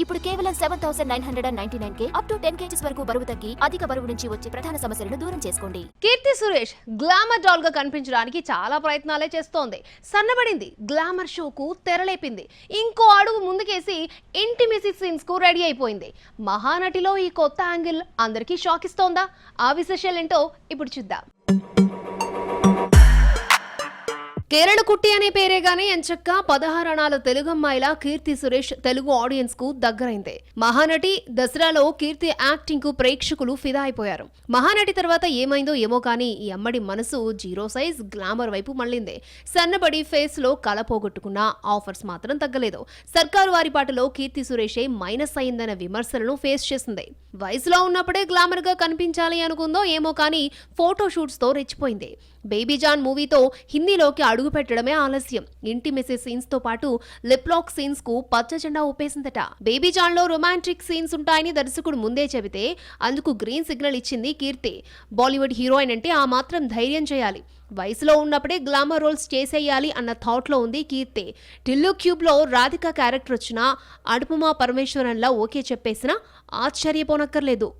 ఇప్పుడు కేవలం 7,999 up to 10 kgs వరకు బరువు తగ్గి అధిక బరువు నుంచి వచ్చే ప్రధాన సమస్యలను దూరం చేసుకోండి. కీర్తి సురేష్ గ్లామర్ డాల్ గా కనిపించడానికి చాలా ప్రయత్నాలే చేస్తోంది. సన్నబడింది, గ్లామర్ షోకు తెరలేపింది, ఇంకో అడుగు ముందుకేసి ఇంటిమేసీ సీన్స్ కు రెడీ అయిపోయింది. మహానటిలో ఈ కొత్త యాంగిల్ అందరికీ షాక్ ఇస్తోందా? ఆ విశేషాలేంటో ఇప్పుడు చూద్దాం. కేరళ కుట్టి అనే పేరే గానీ ఎంచక్క 16 అణాల తెలుగు అమ్మాయిలా కీర్తి సురేష్ తెలుగు ఆడియన్స్ కు దగ్గరైంది. మహానటి దసరాలో కీర్తి యాక్టింగ్ కు ప్రేక్షకులు ఫిదా అయిపోయారు. మహానటి తర్వాత ఏమైందో ఏమో కానీ ఈ అమ్మడి మనసు జీరో సైజ్ గ్లామర్ వైపు మళ్ళింది. సన్నబడి ఫేస్ లో కళ పోగొట్టుకున్న ఆఫర్స్ మాత్రం తగ్గలేదు. సర్కారు వారి పాటలో కీర్తి సురేషే మైనస్ అయిందన్న విమర్శలను ఫేస్ చేసింది. వయసులో ఉన్నప్పుడే గ్లామర్ గా కనిపించాలి అనుకుందో ఏమో కానీ ఫోటో షూట్స్ తో రెచ్చిపోయింది. బేబీ జాన్ మూవీతో హిందీలోకి అడుగు పెట్టడమే ఆలస్యం. ఇంటిమేసీ సీన్స్ తో పాటు లిప్ లాక్ సీన్స్ కు పచ్చ జెండా ఊపేసిందట. బేబీ జాన్ లో రొమాంటిక్ సీన్స్ ఉంటాయని దర్శకుడు ముందే చెబితే అందుకు గ్రీన్ సిగ్నల్ ఇచ్చింది కీర్తి. బాలీవుడ్ హీరోయిన్ అంటే ఆ మాత్రం ధైర్యం చేయాలి, వయసులో ఉన్నప్పుడే గ్లామర్ రోల్స్ చేసేయాలి అన్న థాట్ లో ఉంది కీర్తి. టిల్లు క్యూబ్ లో రాధిక క్యారెక్టర్ వచ్చినా అనుపమా పరమేశ్వరన్లా ఓకే చెప్పేసినా ఆశ్చర్యపోనక్కర్లేదు.